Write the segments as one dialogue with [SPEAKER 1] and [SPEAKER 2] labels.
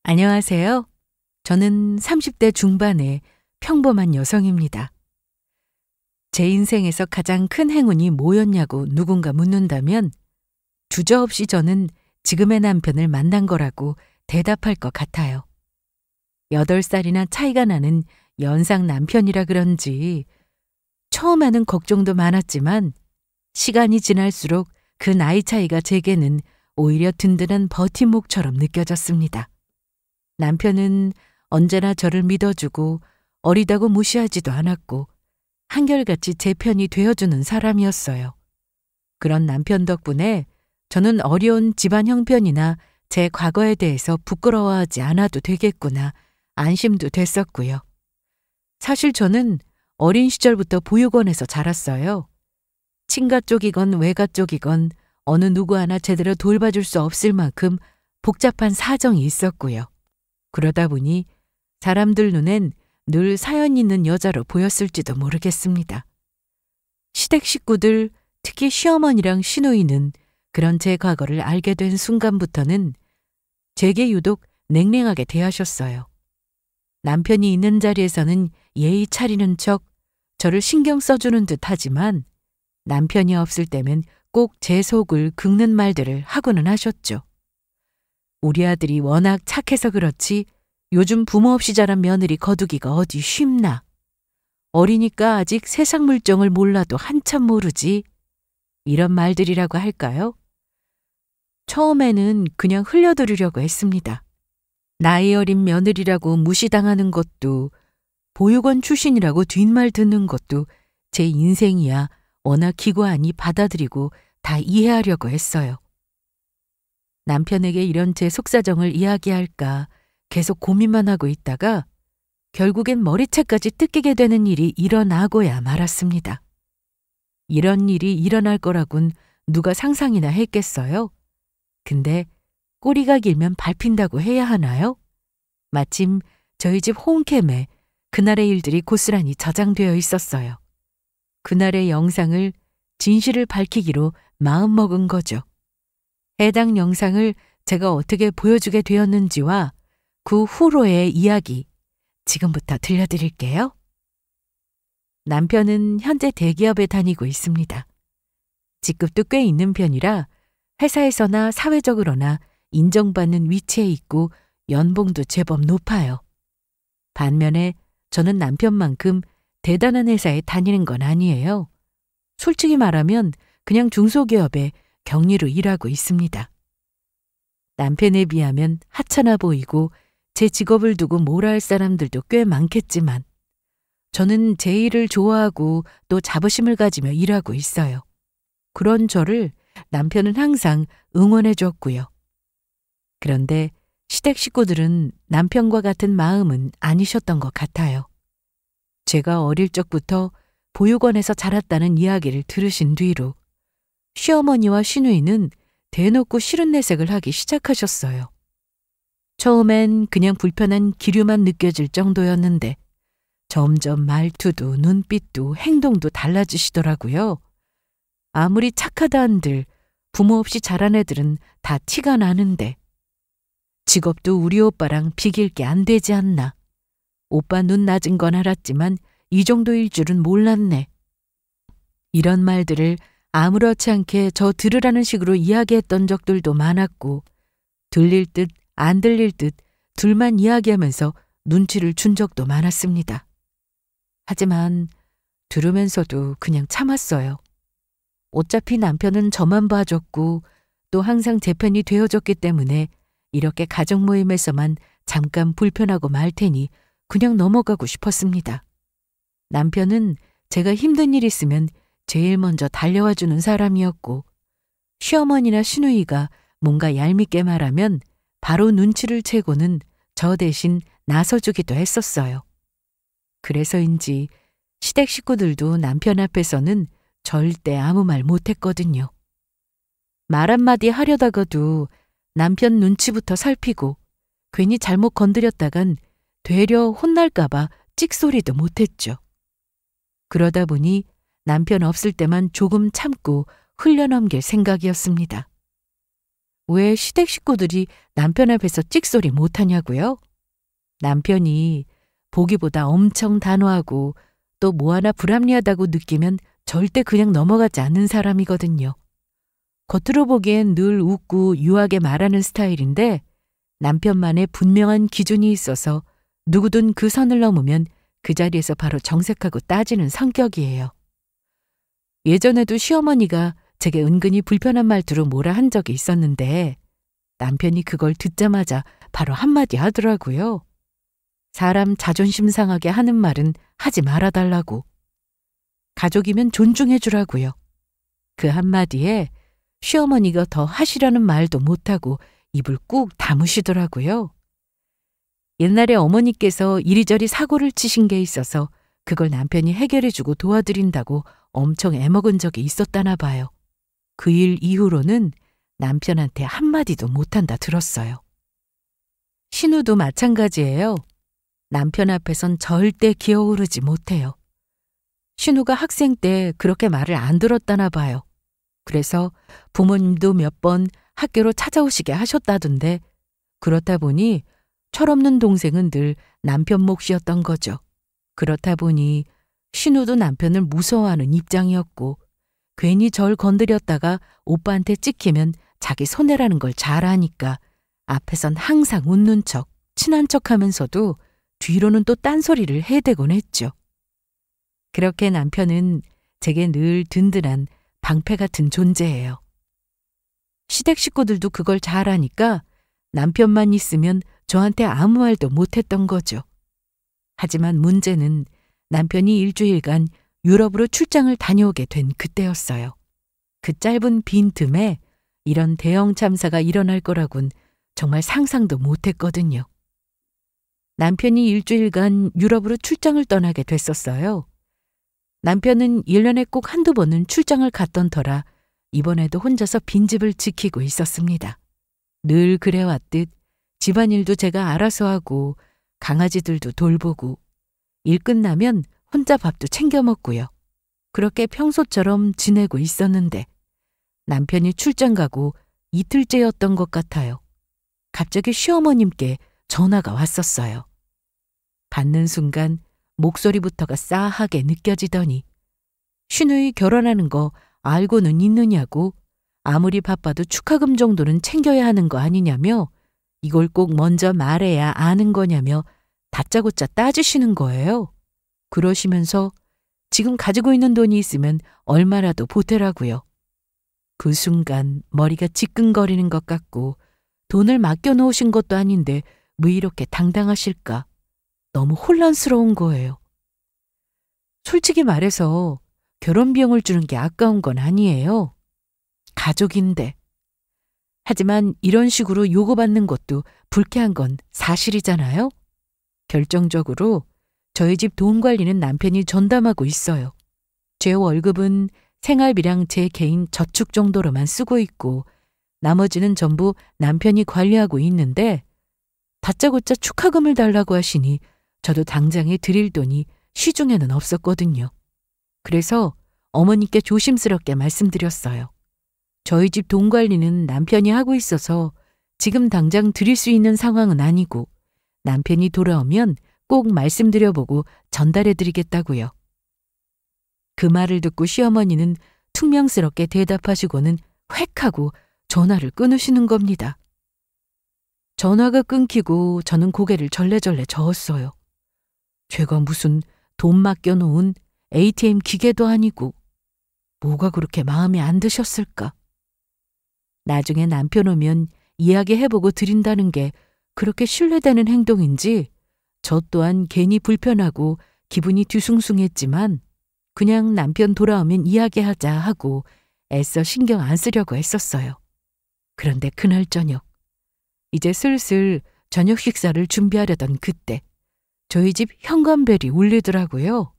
[SPEAKER 1] 안녕하세요. 저는 30대 중반의 평범한 여성입니다. 제 인생에서 가장 큰 행운이 뭐였냐고 누군가 묻는다면 주저없이 저는 지금의 남편을 만난 거라고 대답할 것 같아요. 8살이나 차이가 나는 연상 남편이라 그런지 처음에는 걱정도 많았지만 시간이 지날수록 그 나이 차이가 제게는 오히려 든든한 버팀목처럼 느껴졌습니다. 남편은 언제나 저를 믿어주고 어리다고 무시하지도 않았고 한결같이 제 편이 되어주는 사람이었어요. 그런 남편 덕분에 저는 어려운 집안 형편이나 제 과거에 대해서 부끄러워하지 않아도 되겠구나 안심도 됐었고요. 사실 저는 어린 시절부터 보육원에서 자랐어요. 친가 쪽이건 외가 쪽이건 어느 누구 하나 제대로 돌봐줄 수 없을 만큼 복잡한 사정이 있었고요. 그러다 보니 사람들 눈엔 늘 사연 있는 여자로 보였을지도 모르겠습니다. 시댁 식구들, 특히 시어머니랑 시누이는 그런 제 과거를 알게 된 순간부터는 제게 유독 냉랭하게 대하셨어요. 남편이 있는 자리에서는 예의 차리는 척 저를 신경 써주는 듯 하지만 남편이 없을 때면 꼭 제 속을 긁는 말들을 하고는 하셨죠. 우리 아들이 워낙 착해서 그렇지 요즘 부모 없이 자란 며느리 거두기가 어디 쉽나. 어리니까 아직 세상 물정을 몰라도 한참 모르지. 이런 말들이라고 할까요? 처음에는 그냥 흘려들으려고 했습니다. 나이 어린 며느리라고 무시당하는 것도 보육원 출신이라고 뒷말 듣는 것도 제 인생이야 워낙 기고하니 받아들이고 다 이해하려고 했어요. 남편에게 이런 제 속사정을 이야기할까 계속 고민만 하고 있다가 결국엔 머리채까지 뜯기게 되는 일이 일어나고야 말았습니다. 이런 일이 일어날 거라곤 누가 상상이나 했겠어요? 근데 꼬리가 길면 밟힌다고 해야 하나요? 마침 저희 집 홈캠에 그날의 일들이 고스란히 저장되어 있었어요. 그날의 영상을 진실을 밝히기로 마음먹은 거죠. 해당 영상을 제가 어떻게 보여주게 되었는지와 그 후로의 이야기 지금부터 들려드릴게요. 남편은 현재 대기업에 다니고 있습니다. 직급도 꽤 있는 편이라 회사에서나 사회적으로나 인정받는 위치에 있고 연봉도 제법 높아요. 반면에 저는 남편만큼 대단한 회사에 다니는 건 아니에요. 솔직히 말하면 그냥 중소기업에 격리로 일하고 있습니다. 남편에 비하면 하찮아 보이고 제 직업을 두고 뭐라 할 사람들도 꽤 많겠지만 저는 제 일을 좋아하고 또 자부심을 가지며 일하고 있어요. 그런 저를 남편은 항상 응원해 줬고요. 그런데 시댁 식구들은 남편과 같은 마음은 아니셨던 것 같아요. 제가 어릴 적부터 보육원에서 자랐다는 이야기를 들으신 뒤로 시어머니와 시누이는 대놓고 싫은 내색을 하기 시작하셨어요. 처음엔 그냥 불편한 기류만 느껴질 정도였는데 점점 말투도 눈빛도 행동도 달라지시더라고요. 아무리 착하다 한들 부모 없이 자란 애들은 다 티가 나는데 직업도 우리 오빠랑 비길 게 안 되지 않나. 오빠 눈 낮은 건 알았지만 이 정도일 줄은 몰랐네. 이런 말들을 아무렇지 않게 저 들으라는 식으로 이야기했던 적들도 많았고 들릴 듯 안 들릴 듯 둘만 이야기하면서 눈치를 준 적도 많았습니다. 하지만 들으면서도 그냥 참았어요. 어차피 남편은 저만 봐줬고 또 항상 제 편이 되어줬기 때문에 이렇게 가족 모임에서만 잠깐 불편하고 말 테니 그냥 넘어가고 싶었습니다. 남편은 제가 힘든 일 있으면 제일 먼저 달려와 주는 사람이었고 시어머니나 시누이가 뭔가 얄밉게 말하면 바로 눈치를 채고는 저 대신 나서주기도 했었어요. 그래서인지 시댁 식구들도 남편 앞에서는 절대 아무 말 못했거든요. 말 한마디 하려다가도 남편 눈치부터 살피고 괜히 잘못 건드렸다간 되려 혼날까봐 찍소리도 못했죠. 그러다 보니 남편 없을 때만 조금 참고 흘려넘길 생각이었습니다. 왜 시댁 식구들이 남편 앞에서 찍소리 못하냐고요? 남편이 보기보다 엄청 단호하고 또 뭐 하나 불합리하다고 느끼면 절대 그냥 넘어가지 않는 사람이거든요. 겉으로 보기엔 늘 웃고 유하게 말하는 스타일인데 남편만의 분명한 기준이 있어서 누구든 그 선을 넘으면 그 자리에서 바로 정색하고 따지는 성격이에요. 예전에도 시어머니가 제게 은근히 불편한 말투로 뭐라 한 적이 있었는데 남편이 그걸 듣자마자 바로 한마디 하더라고요. 사람 자존심 상하게 하는 말은 하지 말아달라고. 가족이면 존중해주라고요. 그 한마디에 시어머니가 더 하시라는 말도 못하고 입을 꾹 다무시더라고요. 옛날에 어머니께서 이리저리 사고를 치신 게 있어서 그걸 남편이 해결해주고 도와드린다고 엄청 애먹은 적이 있었다나 봐요. 그 일 이후로는 남편한테 한마디도 못한다 들었어요. 신우도 마찬가지예요. 남편 앞에선 절대 기어오르지 못해요. 신우가 학생 때 그렇게 말을 안 들었다나 봐요. 그래서 부모님도 몇 번 학교로 찾아오시게 하셨다던데 그렇다 보니 철없는 동생은 늘 남편 몫이었던 거죠. 그렇다 보니 신우도 남편을 무서워하는 입장이었고 괜히 절 건드렸다가 오빠한테 찍히면 자기 손해라는 걸 잘 아니까 앞에선 항상 웃는 척, 친한 척하면서도 뒤로는 또 딴소리를 해대곤 했죠. 그렇게 남편은 제게 늘 든든한 방패 같은 존재예요. 시댁 식구들도 그걸 잘 아니까 남편만 있으면 저한테 아무 말도 못했던 거죠. 하지만 문제는 남편이 일주일간 유럽으로 출장을 다녀오게 된 그때였어요. 그 짧은 빈틈에 이런 대형 참사가 일어날 거라곤 정말 상상도 못했거든요. 남편이 일주일간 유럽으로 출장을 떠나게 됐었어요. 남편은 1년에 꼭 한두 번은 출장을 갔던 터라 이번에도 혼자서 빈집을 지키고 있었습니다. 늘 그래왔듯 집안일도 제가 알아서 하고 강아지들도 돌보고 일 끝나면 혼자 밥도 챙겨 먹고요. 그렇게 평소처럼 지내고 있었는데 남편이 출장 가고 이틀째였던 것 같아요. 갑자기 시어머님께 전화가 왔었어요. 받는 순간 목소리부터가 싸하게 느껴지더니 신우이 결혼하는 거 알고는 있느냐고 아무리 바빠도 축하금 정도는 챙겨야 하는 거 아니냐며 이걸 꼭 먼저 말해야 아는 거냐며 다짜고짜 따지시는 거예요. 그러시면서 지금 가지고 있는 돈이 있으면 얼마라도 보태라고요. 그 순간 머리가 지끈거리는 것 같고 돈을 맡겨놓으신 것도 아닌데 왜 이렇게 당당하실까? 너무 혼란스러운 거예요. 솔직히 말해서 결혼 비용을 주는 게 아까운 건 아니에요. 가족인데. 하지만 이런 식으로 요구받는 것도 불쾌한 건 사실이잖아요. 결정적으로 저희 집 돈 관리는 남편이 전담하고 있어요. 제 월급은 생활비랑 제 개인 저축 정도로만 쓰고 있고 나머지는 전부 남편이 관리하고 있는데 다짜고짜 축하금을 달라고 하시니 저도 당장에 드릴 돈이 시중에는 없었거든요. 그래서 어머니께 조심스럽게 말씀드렸어요. 저희 집 돈 관리는 남편이 하고 있어서 지금 당장 드릴 수 있는 상황은 아니고 남편이 돌아오면 꼭 말씀드려보고 전달해드리겠다고요. 그 말을 듣고 시어머니는 퉁명스럽게 대답하시고는 획 하고 전화를 끊으시는 겁니다. 전화가 끊기고 저는 고개를 절레절레 저었어요. 제가 무슨 돈 맡겨놓은 ATM 기계도 아니고 뭐가 그렇게 마음에 안 드셨을까? 나중에 남편 오면 이야기해보고 드린다는 게 그렇게 신뢰되는 행동인지 저 또한 괜히 불편하고 기분이 뒤숭숭했지만 그냥 남편 돌아오면 이야기하자 하고 애써 신경 안 쓰려고 했었어요. 그런데 그날 저녁, 이제 슬슬 저녁 식사를 준비하려던 그때 저희 집 현관벨이 울리더라고요.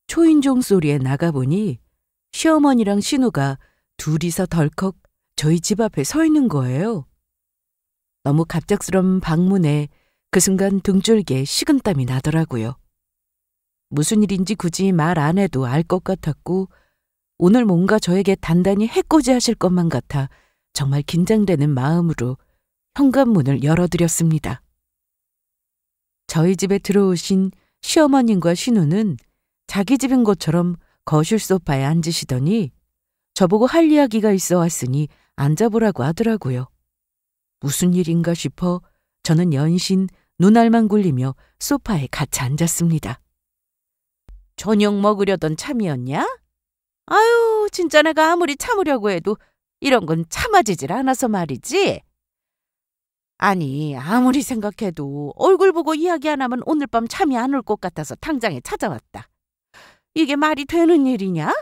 [SPEAKER 1] 초인종 소리에 나가보니 시어머니랑 신우가 둘이서 덜컥 저희 집 앞에 서 있는 거예요. 너무 갑작스러운 방문에 그 순간 등줄기에 식은땀이 나더라고요. 무슨 일인지 굳이 말 안 해도 알 것 같았고 오늘 뭔가 저에게 단단히 해코지 하실 것만 같아 정말 긴장되는 마음으로 현관문을 열어드렸습니다. 저희 집에 들어오신 시어머님과 신우는 자기 집인 것처럼 거실 소파에 앉으시더니 저보고 할 이야기가 있어 왔으니 앉아보라고 하더라고요. 무슨 일인가 싶어 저는 연신 눈알만 굴리며 소파에 같이 앉았습니다. 저녁 먹으려던 참이었냐? 아유, 진짜 내가 아무리 참으려고 해도 이런 건 참아지질 않아서 말이지. 아니, 아무리 생각해도 얼굴 보고 이야기 안 하면 오늘 밤 잠이 안 올 것 같아서 당장에 찾아왔다. 이게 말이 되는 일이냐?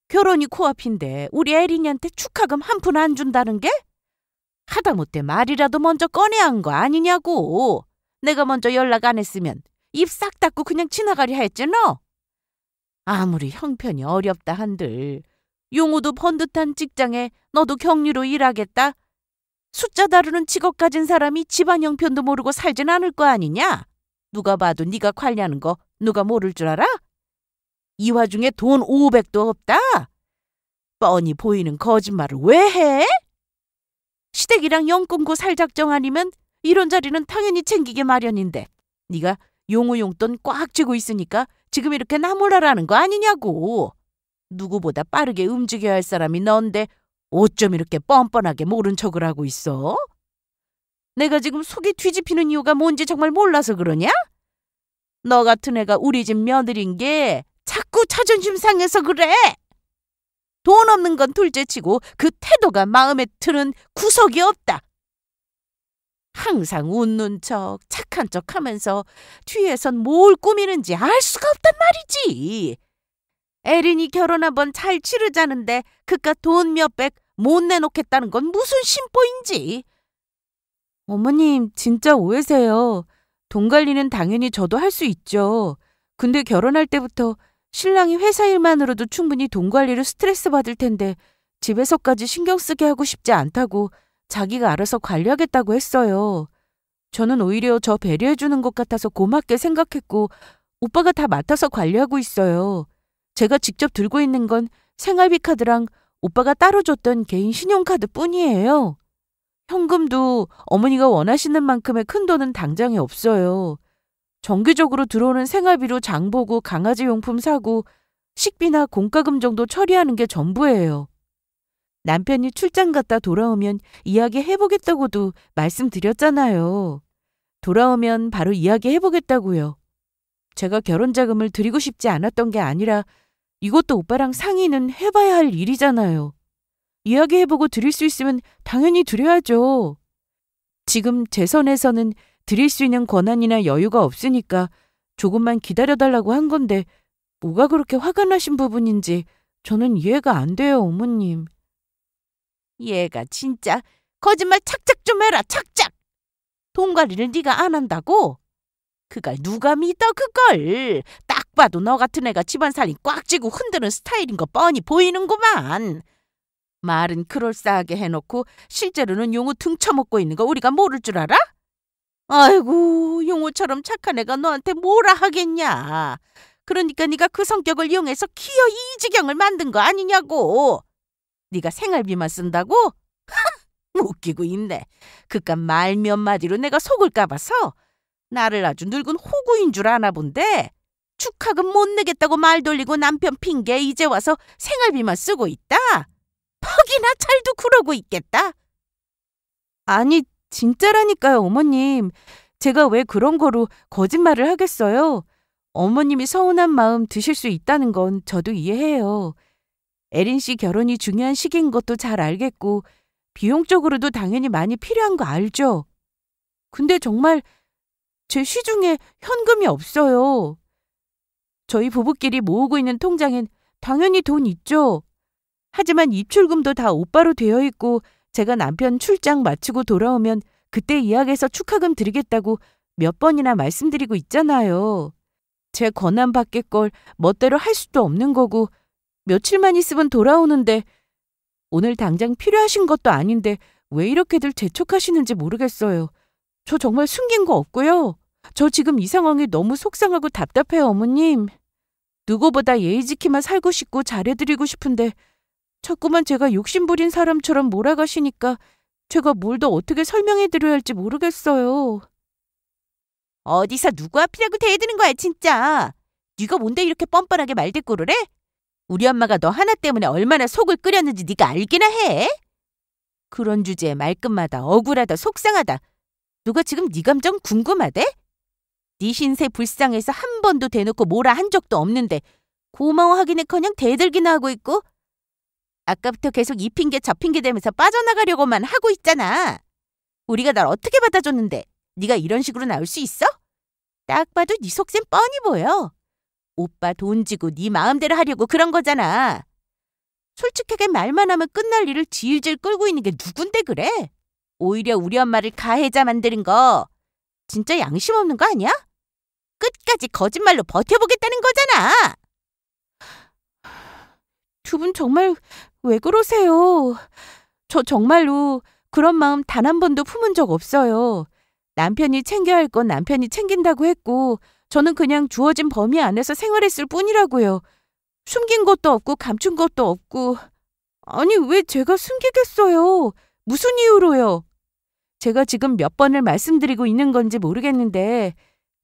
[SPEAKER 1] 결혼이 코앞인데 우리 애린이한테 축하금 한 푼 안 준다는 게? 하다못해 말이라도 먼저 꺼내야 한 거 아니냐고. 내가 먼저 연락 안 했으면 입 싹 닫고 그냥 지나가려 했지 너? 아무리 형편이 어렵다 한들 용우도 번듯한 직장에 너도 격리로 일하겠다? 숫자 다루는 직업 가진 사람이 집안 형편도 모르고 살진 않을 거 아니냐? 누가 봐도 네가 관리하는 거 누가 모를 줄 알아? 이 와중에 돈 500도 없다? 뻔히 보이는 거짓말을 왜 해? 시댁이랑 영 끊고 살 작정 아니면 이런 자리는 당연히 챙기게 마련인데 네가 용우 용돈 꽉 쥐고 있으니까 지금 이렇게 나몰라라는 거 아니냐고. 누구보다 빠르게 움직여야 할 사람이 넌데 어쩜 이렇게 뻔뻔하게 모른 척을 하고 있어? 내가 지금 속이 뒤집히는 이유가 뭔지 정말 몰라서 그러냐? 너 같은 애가 우리 집 며느리인 게 자꾸 자존심 상해서 그래. 돈 없는 건 둘째치고 그 태도가 마음에 드는 구석이 없다. 항상 웃는 척, 착한 척 하면서 뒤에선 뭘 꾸미는지 알 수가 없단 말이지. 에린이 결혼 한번 잘 치르자는데 그깟 돈 몇백 못 내놓겠다는 건 무슨 심보인지. 어머님, 진짜 오해세요. 돈 관리는 당연히 저도 할 수 있죠. 근데 결혼할 때부터 신랑이 회사 일만으로도 충분히 돈 관리를 스트레스 받을 텐데 집에서까지 신경 쓰게 하고 싶지 않다고 자기가 알아서 관리하겠다고 했어요. 저는 오히려 저 배려해주는 것 같아서 고맙게 생각했고 오빠가 다 맡아서 관리하고 있어요. 제가 직접 들고 있는 건 생활비 카드랑 오빠가 따로 줬던 개인 신용카드 뿐이에요. 현금도 어머니가 원하시는 만큼의 큰 돈은 당장에 없어요. 정기적으로 들어오는 생활비로 장 보고 강아지 용품 사고 식비나 공과금 정도 처리하는 게 전부예요. 남편이 출장 갔다 돌아오면 이야기해보겠다고도 말씀드렸잖아요. 돌아오면 바로 이야기해보겠다고요. 제가 결혼자금을 드리고 싶지 않았던 게 아니라 이것도 오빠랑 상의는 해봐야 할 일이잖아요. 이야기해보고 드릴 수 있으면 당연히 드려야죠. 지금 제 선에서는 드릴 수 있는 권한이나 여유가 없으니까 조금만 기다려달라고 한 건데 뭐가 그렇게 화가 나신 부분인지 저는 이해가 안 돼요, 어머님. 얘가 진짜 거짓말 착착 좀 해라, 착착! 돈 관리를 네가 안 한다고? 그걸 누가 믿어, 그걸? 딱 봐도 너 같은 애가 집안 살림 꽉 쥐고 흔드는 스타일인 거 뻔히 보이는구만. 말은 그럴싸하게 해놓고 실제로는 용우 등쳐먹고 있는 거 우리가 모를 줄 알아? 아이고, 용우처럼 착한 애가 너한테 뭐라 하겠냐. 그러니까 네가 그 성격을 이용해서 기어 이 지경을 만든 거 아니냐고. 네가 생활비만 쓴다고? 웃기고 있네. 그깟 말 몇 마디로 내가 속을까 봐서 나를 아주 늙은 호구인 줄 아나 본데 축하금 못 내겠다고 말 돌리고 남편 핑계 이제 와서 생활비만 쓰고 있다. 퍽이나 잘도 그러고 있겠다. 아니, 진짜라니까요, 어머님. 제가 왜 그런 거로 거짓말을 하겠어요. 어머님이 서운한 마음 드실 수 있다는 건 저도 이해해요. 에린 씨 결혼이 중요한 시기인 것도 잘 알겠고 비용적으로도 당연히 많이 필요한 거 알죠. 근데 정말 제 시중에 현금이 없어요. 저희 부부끼리 모으고 있는 통장엔 당연히 돈 있죠. 하지만 입출금도 다 오빠로 되어 있고 제가 남편 출장 마치고 돌아오면 그때 이야기해서 축하금 드리겠다고 몇 번이나 말씀드리고 있잖아요. 제 권한 밖의 걸 멋대로 할 수도 없는 거고 며칠만 있으면 돌아오는데 오늘 당장 필요하신 것도 아닌데 왜 이렇게들 재촉하시는지 모르겠어요. 저 정말 숨긴 거 없고요. 저 지금 이 상황이 너무 속상하고 답답해요, 어머님. 누구보다 예의 지키며 살고 싶고 잘해드리고 싶은데 자꾸만 제가 욕심부린 사람처럼 몰아가시니까 제가 뭘 더 어떻게 설명해드려야 할지 모르겠어요. 어디서 누구 앞이라고 대드는 거야 진짜. 네가 뭔데 이렇게 뻔뻔하게 말대꾸를 해? 우리 엄마가 너 하나 때문에 얼마나 속을 끓였는지 네가 알기나 해? 그런 주제에 말끝마다 억울하다 속상하다. 누가 지금 네 감정 궁금하대? 네 신세 불쌍해서 한 번도 대놓고 뭐라 한 적도 없는데 고마워하기는커녕 대들기나 하고 있고 아까부터 계속 이 핑계 저 핑계 대면서 빠져나가려고만 하고 있잖아. 우리가 날 어떻게 받아줬는데 네가 이런 식으로 나올 수 있어? 딱 봐도 네 속셈 뻔히 보여. 오빠 돈 지고 네 마음대로 하려고 그런 거잖아. 솔직하게 말만 하면 끝날 일을 질질 끌고 있는 게 누군데 그래? 오히려 우리 엄마를 가해자 만드는 거 진짜 양심 없는 거 아니야? 끝까지 거짓말로 버텨보겠다는 거잖아. 두 분 정말 왜 그러세요? 저 정말로 그런 마음 단 한 번도 품은 적 없어요. 남편이 챙겨야 할 건 남편이 챙긴다고 했고 저는 그냥 주어진 범위 안에서 생활했을 뿐이라고요. 숨긴 것도 없고 감춘 것도 없고. 아니 왜 제가 숨기겠어요? 무슨 이유로요? 제가 지금 몇 번을 말씀드리고 있는 건지 모르겠는데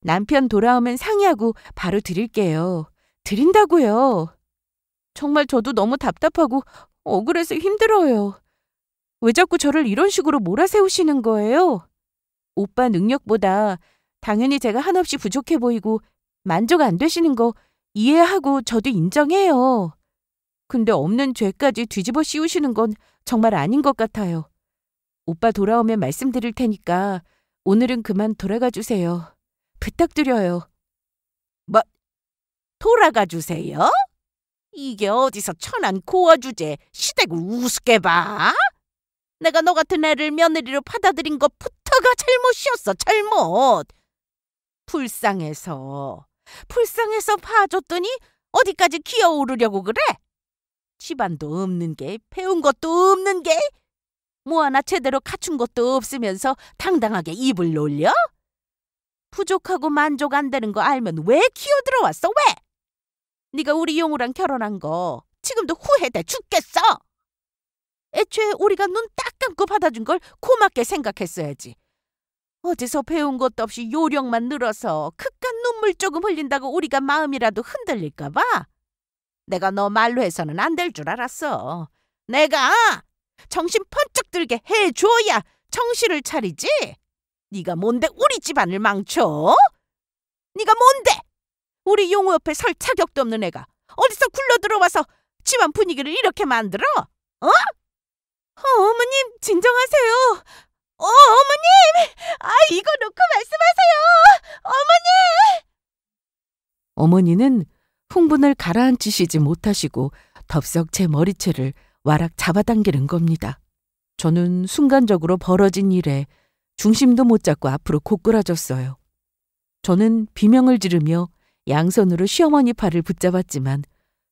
[SPEAKER 1] 남편 돌아오면 상의하고 바로 드릴게요. 드린다고요. 정말 저도 너무 답답하고 억울해서 힘들어요. 왜 자꾸 저를 이런 식으로 몰아세우시는 거예요? 오빠 능력보다 당연히 제가 한없이 부족해 보이고 만족 안 되시는 거 이해하고 저도 인정해요. 근데 없는 죄까지 뒤집어 씌우시는 건 정말 아닌 것 같아요. 오빠 돌아오면 말씀드릴 테니까 오늘은 그만 돌아가 주세요. 부탁드려요. 뭐? 돌아가 주세요? 이게 어디서 천한 고아 주제 시댁을 우습게 봐? 내가 너 같은 애를 며느리로 받아들인 것부터가 잘못이었어, 잘못. 불쌍해서 봐줬더니 어디까지 기어오르려고 그래? 집안도 없는 게, 배운 것도 없는 게, 뭐 하나 제대로 갖춘 것도 없으면서 당당하게 입을 놀려? 부족하고 만족 안 되는 거 알면 왜 기어들어왔어, 왜? 네가 우리 용우랑 결혼한 거 지금도 후회돼 죽겠어. 애초에 우리가 눈 딱 감고 받아준 걸 고맙게 생각했어야지. 어디서 배운 것도 없이 요령만 늘어서 그깟 눈물 조금 흘린다고 우리가 마음이라도 흔들릴까 봐. 내가 너 말로 해서는 안 될 줄 알았어. 내가 정신 번쩍 들게 해줘야 정신을 차리지. 네가 뭔데 우리 집안을 망쳐? 네가 뭔데? 우리 용우 옆에 설 자격도 없는 애가 어디서 굴러들어와서 집안 분위기를 이렇게 만들어? 어? 어머님 진정하세요. 어머님! 이거 놓고 말씀하세요. 어머니! 어머니는 흥분을 가라앉히시지 못하시고 덥석 제 머리채를 와락 잡아당기는 겁니다. 저는 순간적으로 벌어진 일에 중심도 못 잡고 앞으로 고꾸라졌어요. 저는 비명을 지르며 양손으로 시어머니 팔을 붙잡았지만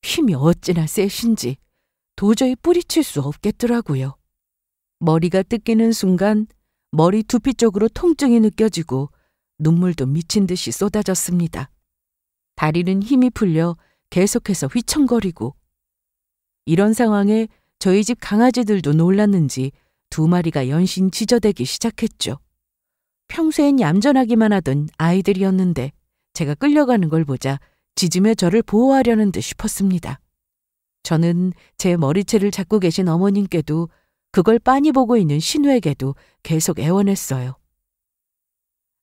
[SPEAKER 1] 힘이 어찌나 세신지 도저히 뿌리칠 수 없겠더라고요. 머리가 뜯기는 순간 머리 두피 쪽으로 통증이 느껴지고 눈물도 미친 듯이 쏟아졌습니다. 다리는 힘이 풀려 계속해서 휘청거리고. 이런 상황에 저희 집 강아지들도 놀랐는지 두 마리가 연신 짖어대기 시작했죠. 평소엔 얌전하기만 하던 아이들이었는데 제가 끌려가는 걸 보자 짖으며 저를 보호하려는 듯 싶었습니다. 저는 제 머리채를 잡고 계신 어머님께도 그걸 빤히 보고 있는 신우에게도 계속 애원했어요.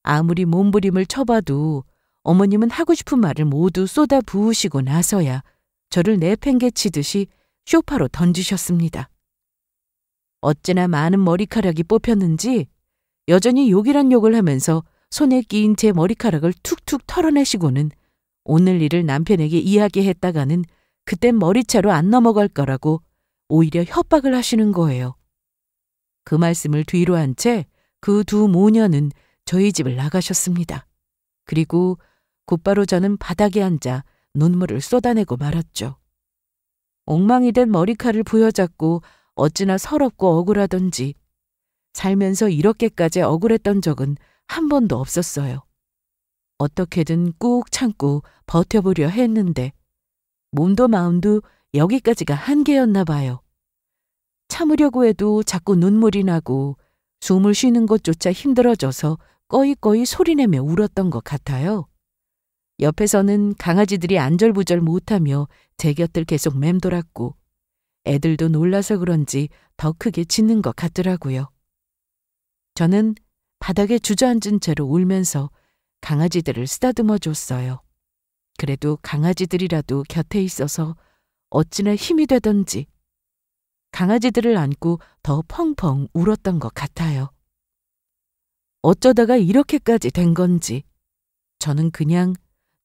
[SPEAKER 1] 아무리 몸부림을 쳐봐도 어머님은 하고 싶은 말을 모두 쏟아 부으시고 나서야 저를 내팽개치듯이 소파로 던지셨습니다. 어찌나 많은 머리카락이 뽑혔는지 여전히 욕이란 욕을 하면서 손에 끼인 제 머리카락을 툭툭 털어내시고는 오늘 일을 남편에게 이야기했다가는 그땐 머리채로 안 넘어갈 거라고 오히려 협박을 하시는 거예요. 그 말씀을 뒤로 한 채 그 두 모녀는 저희 집을 나가셨습니다. 그리고 곧바로 저는 바닥에 앉아 눈물을 쏟아내고 말았죠. 엉망이 된 머리칼을 부여잡고 어찌나 서럽고 억울하던지 살면서 이렇게까지 억울했던 적은 한 번도 없었어요. 어떻게든 꾹 참고 버텨보려 했는데 몸도 마음도 여기까지가 한계였나 봐요. 참으려고 해도 자꾸 눈물이 나고 숨을 쉬는 것조차 힘들어져서 꺼이꺼이 소리내며 울었던 것 같아요. 옆에서는 강아지들이 안절부절 못하며 제 곁을 계속 맴돌았고 애들도 놀라서 그런지 더 크게 짖는 것 같더라고요. 저는 바닥에 주저앉은 채로 울면서 강아지들을 쓰다듬어 줬어요. 그래도 강아지들이라도 곁에 있어서 어찌나 힘이 되던지 강아지들을 안고 더 펑펑 울었던 것 같아요. 어쩌다가 이렇게까지 된 건지 저는 그냥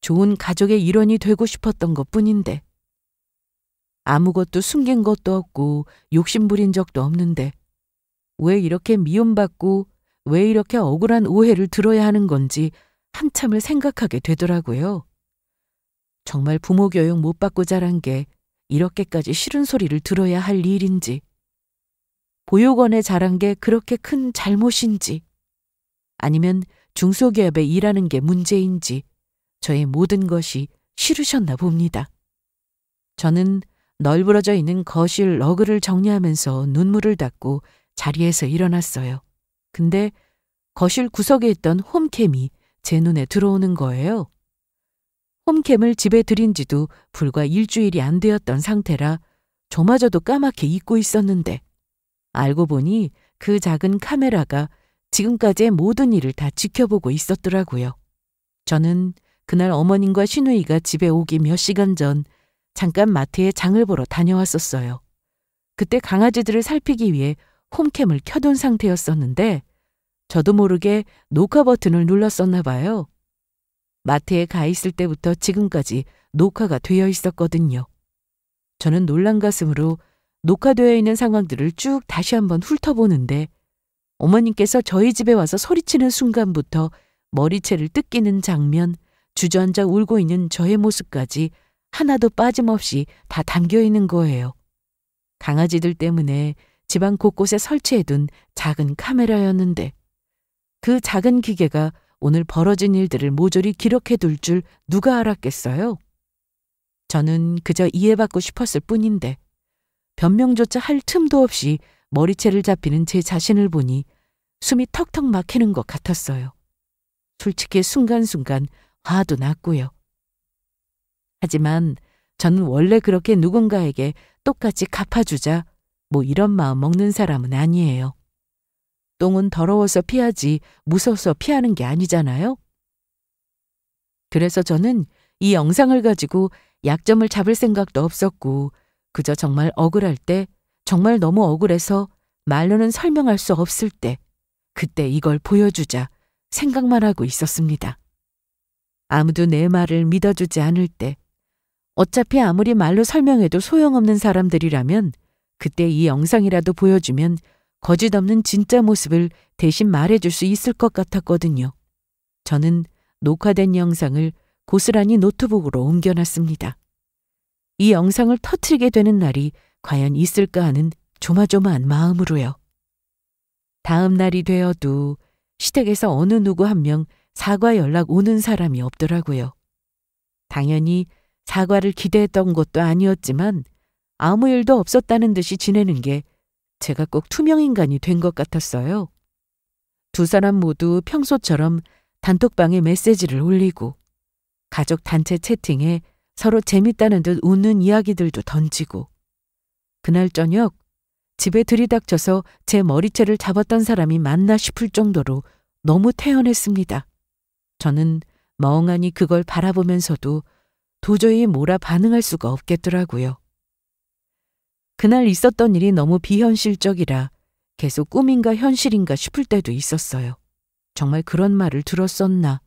[SPEAKER 1] 좋은 가족의 일원이 되고 싶었던 것뿐인데 아무것도 숨긴 것도 없고 욕심부린 적도 없는데 왜 이렇게 미움받고 왜 이렇게 억울한 오해를 들어야 하는 건지 한참을 생각하게 되더라고요. 정말 부모 교육 못 받고 자란 게 이렇게까지 싫은 소리를 들어야 할 일인지 보육원에 자란 게 그렇게 큰 잘못인지 아니면 중소기업에 일하는 게 문제인지 저의 모든 것이 싫으셨나 봅니다. 저는 널브러져 있는 거실 러그를 정리하면서 눈물을 닦고 자리에서 일어났어요. 근데 거실 구석에 있던 홈캠이 제 눈에 들어오는 거예요. 홈캠을 집에 들인 지도 불과 일주일이 안 되었던 상태라 저마저도 까맣게 잊고 있었는데 알고 보니 그 작은 카메라가 지금까지의 모든 일을 다 지켜보고 있었더라고요. 저는 그날 어머님과 시누이가 집에 오기 몇 시간 전 잠깐 마트에 장을 보러 다녀왔었어요. 그때 강아지들을 살피기 위해 홈캠을 켜둔 상태였었는데 저도 모르게 녹화 버튼을 눌렀었나 봐요. 마트에 가 있을 때부터 지금까지 녹화가 되어 있었거든요. 저는 놀란 가슴으로 녹화되어 있는 상황들을 쭉 다시 한번 훑어보는데 어머님께서 저희 집에 와서 소리치는 순간부터 머리채를 뜯기는 장면, 주저앉아 울고 있는 저의 모습까지 하나도 빠짐없이 다 담겨 있는 거예요. 강아지들 때문에 집안 곳곳에 설치해둔 작은 카메라였는데 그 작은 기계가 오늘 벌어진 일들을 모조리 기록해둘 줄 누가 알았겠어요? 저는 그저 이해받고 싶었을 뿐인데 변명조차 할 틈도 없이 머리채를 잡히는 제 자신을 보니 숨이 턱턱 막히는 것 같았어요. 솔직히 순간순간 화도 났고요. 하지만 저는 원래 그렇게 누군가에게 똑같이 갚아주자 뭐 이런 마음 먹는 사람은 아니에요. 똥은 더러워서 피하지 무서워서 피하는 게 아니잖아요. 그래서 저는 이 영상을 가지고 약점을 잡을 생각도 없었고 그저 정말 억울할 때 정말 너무 억울해서 말로는 설명할 수 없을 때 그때 이걸 보여주자 생각만 하고 있었습니다. 아무도 내 말을 믿어주지 않을 때 어차피 아무리 말로 설명해도 소용없는 사람들이라면 그때 이 영상이라도 보여주면 거짓 없는 진짜 모습을 대신 말해줄 수 있을 것 같았거든요. 저는 녹화된 영상을 고스란히 노트북으로 옮겨놨습니다. 이 영상을 터뜨리게 되는 날이 과연 있을까 하는 조마조마한 마음으로요. 다음 날이 되어도 시댁에서 어느 누구 한 명 사과 연락 오는 사람이 없더라고요. 당연히 사과를 기대했던 것도 아니었지만 아무 일도 없었다는 듯이 지내는 게 제가 꼭 투명인간이 된 것 같았어요. 두 사람 모두 평소처럼 단톡방에 메시지를 올리고 가족 단체 채팅에 서로 재밌다는 듯 웃는 이야기들도 던지고 그날 저녁 집에 들이닥쳐서 제 머리채를 잡았던 사람이 맞나 싶을 정도로 너무 태연했습니다. 저는 멍하니 그걸 바라보면서도 도저히 뭐라 반응할 수가 없겠더라고요. 그날 있었던 일이 너무 비현실적이라 계속 꿈인가 현실인가 싶을 때도 있었어요. 정말 그런 말을 들었었나,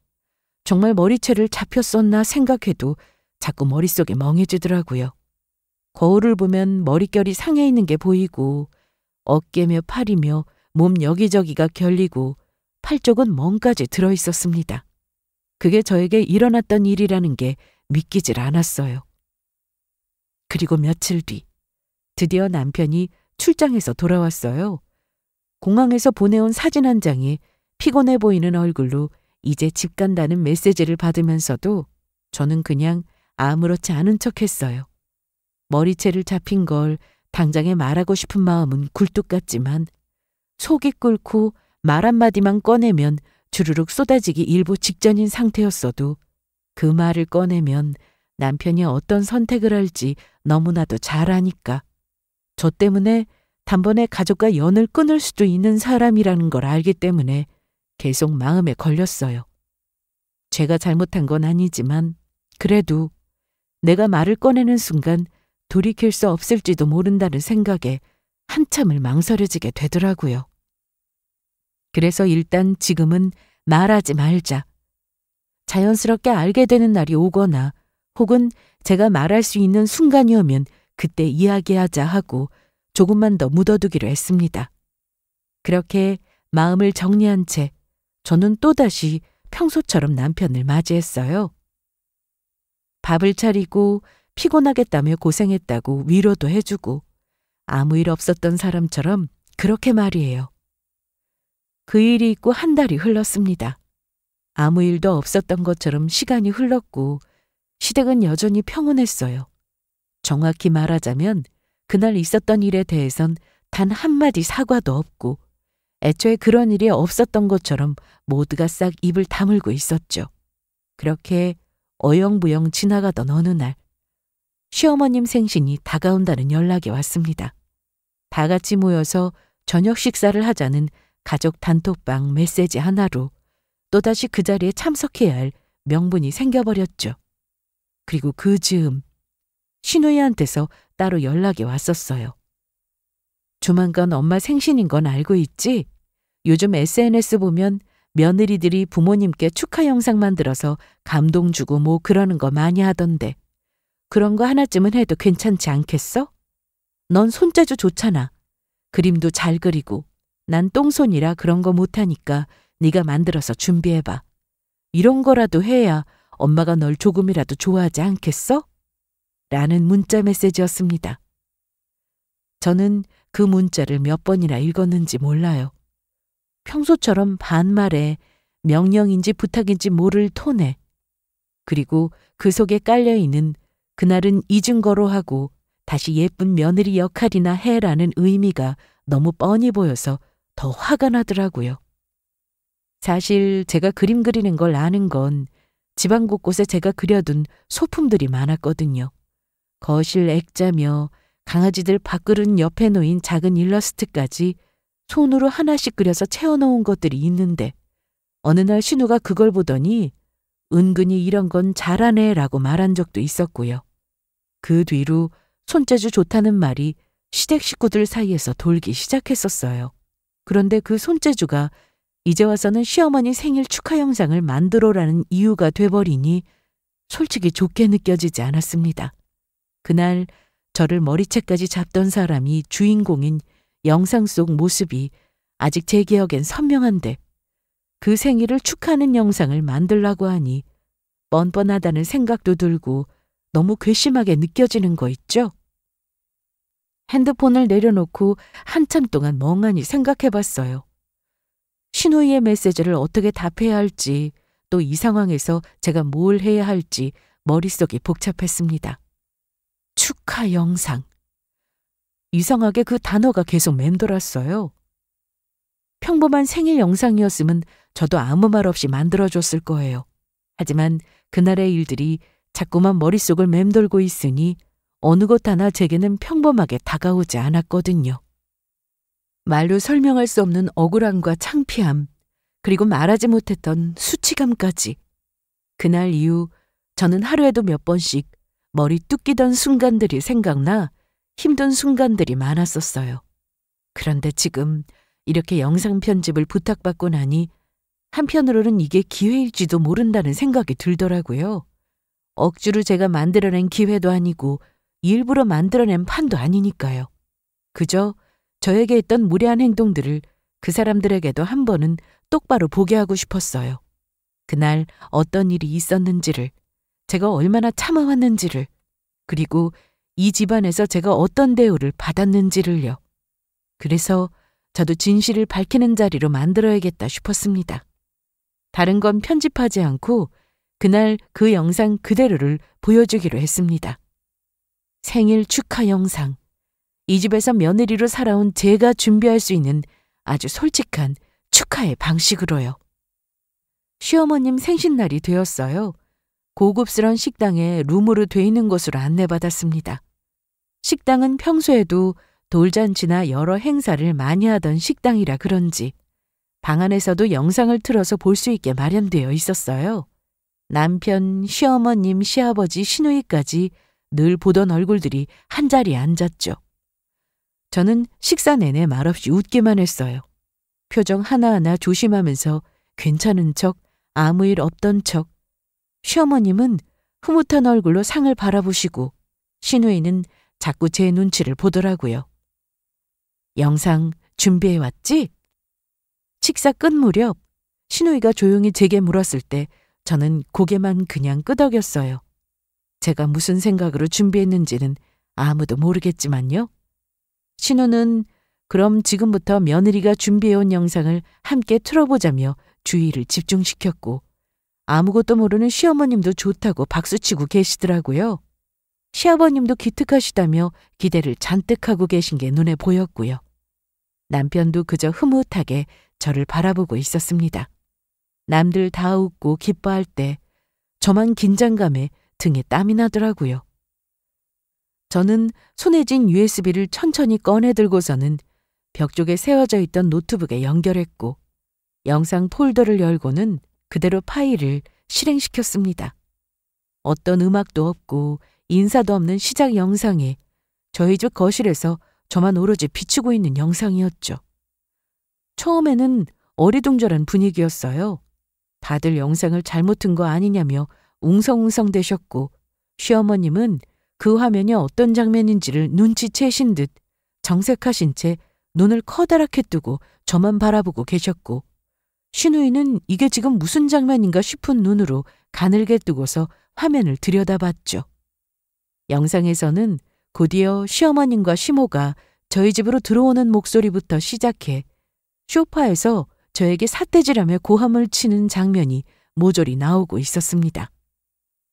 [SPEAKER 1] 정말 머리채를 잡혔었나 생각해도 자꾸 머릿속에 멍해지더라고요. 거울을 보면 머릿결이 상해 있는 게 보이고 어깨며 팔이며 몸 여기저기가 결리고 팔 쪽은 멍까지 들어있었습니다. 그게 저에게 일어났던 일이라는 게 믿기질 않았어요. 그리고 며칠 뒤 드디어 남편이 출장에서 돌아왔어요. 공항에서 보내온 사진 한 장에 피곤해 보이는 얼굴로 이제 집 간다는 메시지를 받으면서도 저는 그냥 아무렇지 않은 척했어요. 머리채를 잡힌 걸 당장에 말하고 싶은 마음은 굴뚝 같지만 속이 끓고 말 한마디만 꺼내면 주르륵 쏟아지기 일보 직전인 상태였어도 그 말을 꺼내면 남편이 어떤 선택을 할지 너무나도 잘 아니까 저 때문에 단번에 가족과 연을 끊을 수도 있는 사람이라는 걸 알기 때문에 계속 마음에 걸렸어요. 제가 잘못한 건 아니지만 그래도 내가 말을 꺼내는 순간 돌이킬 수 없을지도 모른다는 생각에 한참을 망설여지게 되더라고요. 그래서 일단 지금은 말하지 말자. 자연스럽게 알게 되는 날이 오거나 혹은 제가 말할 수 있는 순간이 오면 그때 이야기하자 하고 조금만 더 묻어두기로 했습니다. 그렇게 마음을 정리한 채 저는 또다시 평소처럼 남편을 맞이했어요. 밥을 차리고 피곤하겠다며 고생했다고 위로도 해주고 아무 일 없었던 사람처럼 그렇게 말이에요. 그 일이 있고 한 달이 흘렀습니다. 아무 일도 없었던 것처럼 시간이 흘렀고 시댁은 여전히 평온했어요. 정확히 말하자면 그날 있었던 일에 대해선 단 한마디 사과도 없고 애초에 그런 일이 없었던 것처럼 모두가 싹 입을 다물고 있었죠. 그렇게 어영부영 지나가던 어느 날 시어머님 생신이 다가온다는 연락이 왔습니다. 다 같이 모여서 저녁 식사를 하자는 가족 단톡방 메시지 하나로 또다시 그 자리에 참석해야 할 명분이 생겨버렸죠. 그리고 그 즈음 신우이한테서 따로 연락이 왔었어요. 조만간 엄마 생신인 건 알고 있지? 요즘 SNS 보면 며느리들이 부모님께 축하 영상 만들어서 감동 주고 뭐 그러는 거 많이 하던데 그런 거 하나쯤은 해도 괜찮지 않겠어? 넌 손재주 좋잖아. 그림도 잘 그리고 난 똥손이라 그런 거 못하니까 네가 만들어서 준비해봐. 이런 거라도 해야 엄마가 널 조금이라도 좋아하지 않겠어? 라는 문자 메시지였습니다. 저는 그 문자를 몇 번이나 읽었는지 몰라요. 평소처럼 반말에 명령인지 부탁인지 모를 톤에 그리고 그 속에 깔려있는 그날은 잊은 거로 하고 다시 예쁜 며느리 역할이나 해라는 의미가 너무 뻔히 보여서 더 화가 나더라고요. 사실 제가 그림 그리는 걸 아는 건 집안 곳곳에 제가 그려둔 소품들이 많았거든요. 거실 액자며 강아지들 밥그릇 옆에 놓인 작은 일러스트까지 손으로 하나씩 그려서 채워놓은 것들이 있는데 어느 날 신우가 그걸 보더니 은근히 이런 건 잘하네 라고 말한 적도 있었고요. 그 뒤로 손재주 좋다는 말이 시댁 식구들 사이에서 돌기 시작했었어요. 그런데 그 손재주가 이제 와서는 시어머니 생일 축하 영상을 만들어라는 이유가 돼버리니 솔직히 좋게 느껴지지 않았습니다. 그날 저를 머리채까지 잡던 사람이 주인공인 영상 속 모습이 아직 제 기억엔 선명한데 그 생일을 축하하는 영상을 만들라고 하니 뻔뻔하다는 생각도 들고 너무 괘씸하게 느껴지는 거 있죠? 핸드폰을 내려놓고 한참 동안 멍하니 생각해봤어요. 신우이의 메시지를 어떻게 답해야 할지 또 이 상황에서 제가 뭘 해야 할지 머릿속이 복잡했습니다. 축하 영상. 이상하게 그 단어가 계속 맴돌았어요. 평범한 생일 영상이었으면 저도 아무 말 없이 만들어줬을 거예요. 하지만 그날의 일들이 자꾸만 머릿속을 맴돌고 있으니 어느 것 하나 제게는 평범하게 다가오지 않았거든요. 말로 설명할 수 없는 억울함과 창피함, 그리고 말하지 못했던 수치감까지. 그날 이후 저는 하루에도 몇 번씩 머리 뚝 끼던 순간들이 생각나 힘든 순간들이 많았었어요. 그런데 지금 이렇게 영상 편집을 부탁받고 나니 한편으로는 이게 기회일지도 모른다는 생각이 들더라고요. 억지로 제가 만들어낸 기회도 아니고 일부러 만들어낸 판도 아니니까요. 그저 저에게 했던 무례한 행동들을 그 사람들에게도 한 번은 똑바로 보게 하고 싶었어요. 그날 어떤 일이 있었는지를, 제가 얼마나 참아왔는지를, 그리고 이 집안에서 제가 어떤 대우를 받았는지를요. 그래서 저도 진실을 밝히는 자리로 만들어야겠다 싶었습니다. 다른 건 편집하지 않고 그날 그 영상 그대로를 보여주기로 했습니다. 생일 축하 영상. 이 집에서 며느리로 살아온 제가 준비할 수 있는 아주 솔직한 축하의 방식으로요. 시어머님 생신날이 되었어요. 고급스런 식당에 룸으로 돼 있는 곳으로 안내받았습니다. 식당은 평소에도 돌잔치나 여러 행사를 많이 하던 식당이라 그런지 방 안에서도 영상을 틀어서 볼 수 있게 마련되어 있었어요. 남편, 시어머님, 시아버지, 시누이까지 늘 보던 얼굴들이 한자리에 앉았죠. 저는 식사 내내 말없이 웃기만 했어요. 표정 하나하나 조심하면서 괜찮은 척, 아무 일 없던 척. 시어머님은 흐뭇한 얼굴로 상을 바라보시고 시누이는 자꾸 제 눈치를 보더라고요. 영상 준비해왔지? 식사 끝 무렵 시누이가 조용히 제게 물었을 때 저는 고개만 그냥 끄덕였어요. 제가 무슨 생각으로 준비했는지는 아무도 모르겠지만요. 신우는 그럼 지금부터 며느리가 준비해온 영상을 함께 틀어보자며 주의를 집중시켰고 아무것도 모르는 시어머님도 좋다고 박수치고 계시더라고요. 시아버님도 기특하시다며 기대를 잔뜩 하고 계신 게 눈에 보였고요. 남편도 그저 흐뭇하게 저를 바라보고 있었습니다. 남들 다 웃고 기뻐할 때 저만 긴장감에 등에 땀이 나더라고요. 저는 손에 쥔 USB를 천천히 꺼내 들고서는 벽 쪽에 세워져 있던 노트북에 연결했고 영상 폴더를 열고는 그대로 파일을 실행시켰습니다. 어떤 음악도 없고 인사도 없는 시작 영상에 저희 집 거실에서 저만 오로지 비추고 있는 영상이었죠. 처음에는 어리둥절한 분위기였어요. 다들 영상을 잘못 튼 거 아니냐며 웅성웅성 대셨고 시어머님은 그 화면이 어떤 장면인지를 눈치채신 듯 정색하신 채 눈을 커다랗게 뜨고 저만 바라보고 계셨고 시누이는 이게 지금 무슨 장면인가 싶은 눈으로 가늘게 뜨고서 화면을 들여다봤죠. 영상에서는 곧이어 시어머님과 시모가 저희 집으로 들어오는 목소리부터 시작해 소파에서 저에게 삿대질하며 고함을 치는 장면이 모조리 나오고 있었습니다.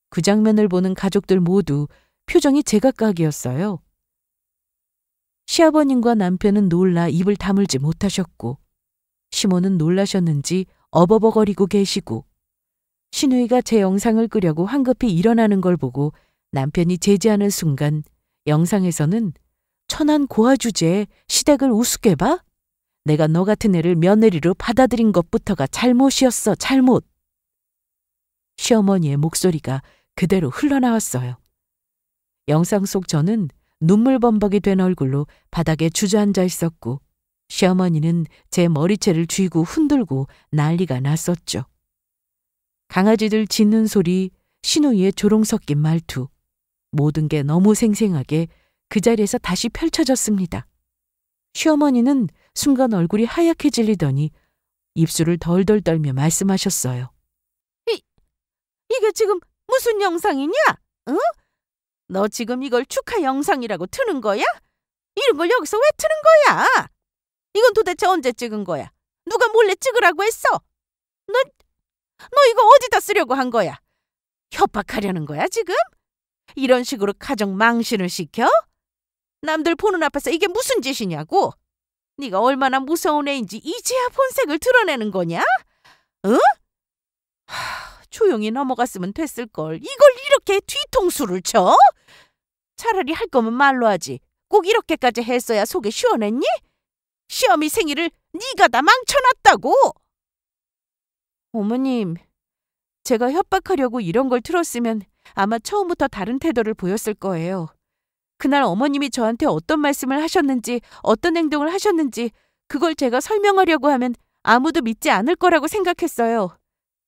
[SPEAKER 1] 그 장면을 보는 가족들 모두 표정이 제각각이었어요. 시아버님과 남편은 놀라 입을 다물지 못하셨고 시모는 놀라셨는지 어버버거리고 계시고 시누이가 제 영상을 끄려고 황급히 일어나는 걸 보고 남편이 제지하는 순간 영상에서는 천한 고아 주제에 시댁을 우습게 봐? 내가 너 같은 애를 며느리로 받아들인 것부터가 잘못이었어, 잘못. 시어머니의 목소리가 그대로 흘러나왔어요. 영상 속 저는 눈물범벅이 된 얼굴로 바닥에 주저앉아 있었고 시어머니는 제 머리채를 쥐고 흔들고 난리가 났었죠. 강아지들 짖는 소리, 시누이의 조롱 섞인 말투, 모든 게 너무 생생하게 그 자리에서 다시 펼쳐졌습니다. 시어머니는 순간 얼굴이 하얗게 질리더니 입술을 덜덜 떨며 말씀하셨어요. 이게 지금 무슨 영상이냐? 응? 너 지금 이걸 축하 영상이라고 트는 거야? 이런 걸 여기서 왜 트는 거야? 이건 도대체 언제 찍은 거야? 누가 몰래 찍으라고 했어? 너 이거 어디다 쓰려고 한 거야? 협박하려는 거야 지금? 이런 식으로 가정 망신을 시켜? 남들 보는 앞에서 이게 무슨 짓이냐고? 네가 얼마나 무서운 애인지 이제야 본색을 드러내는 거냐? 응? 조용히 넘어갔으면 됐을걸. 이걸 이렇게 뒤통수를 쳐? 차라리 할 거면 말로 하지. 꼭 이렇게까지 했어야 속이 시원했니? 시어미 생일을 네가 다 망쳐놨다고. 어머님, 제가 협박하려고 이런 걸 틀었으면 아마 처음부터 다른 태도를 보였을 거예요. 그날 어머님이 저한테 어떤 말씀을 하셨는지 어떤 행동을 하셨는지 그걸 제가 설명하려고 하면 아무도 믿지 않을 거라고 생각했어요.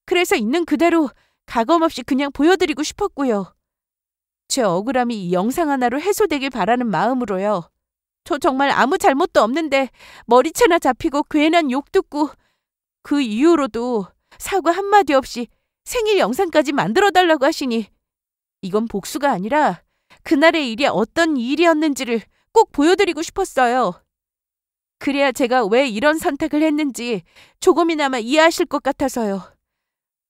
[SPEAKER 1] 그래서 있는 그대로 가감없이 그냥 보여드리고 싶었고요. 제 억울함이 이 영상 하나로 해소되길 바라는 마음으로요. 저 정말 아무 잘못도 없는데 머리채나 잡히고 괜한 욕 듣고 그 이후로도 사과 한마디 없이 생일 영상까지 만들어달라고 하시니 이건 복수가 아니라 그날의 일이 어떤 일이었는지를 꼭 보여드리고 싶었어요. 그래야 제가 왜 이런 선택을 했는지 조금이나마 이해하실 것 같아서요.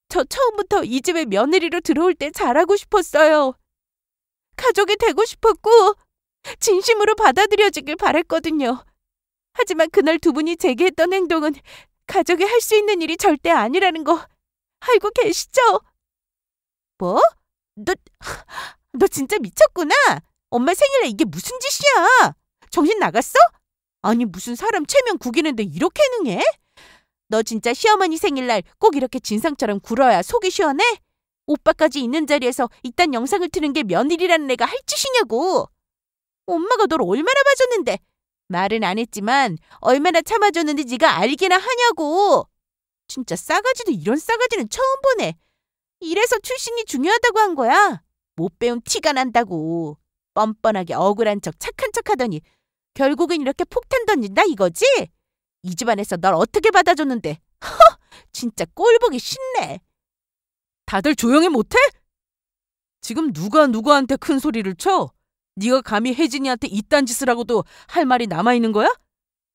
[SPEAKER 1] 저 처음부터 이 집에 며느리로 들어올 때 잘하고 싶었어요. 가족이 되고 싶었고 진심으로 받아들여주길 바랬거든요. 하지만 그날 두 분이 제게 했던 행동은 가족이 할 수 있는 일이 절대 아니라는 거 알고 계시죠? 뭐? 너 진짜 미쳤구나. 엄마 생일에 이게 무슨 짓이야? 정신 나갔어? 아니 무슨 사람 체면 구기는데 이렇게 능해? 너 진짜 시어머니 생일날 꼭 이렇게 진상처럼 굴어야 속이 시원해? 오빠까지 있는 자리에서 이딴 영상을 트는 게 며느리라는 애가 할 짓이냐고. 엄마가 널 얼마나 봐줬는데. 말은 안 했지만 얼마나 참아줬는데 네가 알기나 하냐고. 진짜 싸가지도 이런 싸가지는 처음 보네. 이래서 출신이 중요하다고 한 거야. 못 배운 티가 난다고. 뻔뻔하게 억울한 척 착한 척 하더니 결국은 이렇게 폭탄 던진다 이거지? 이 집안에서 널 어떻게 받아줬는데. 진짜 꼴보기 싫네. 다들 조용히 못해? 지금 누가 누구한테 큰 소리를 쳐? 네가 감히 혜진이한테 이딴 짓을 하고도 할 말이 남아있는 거야?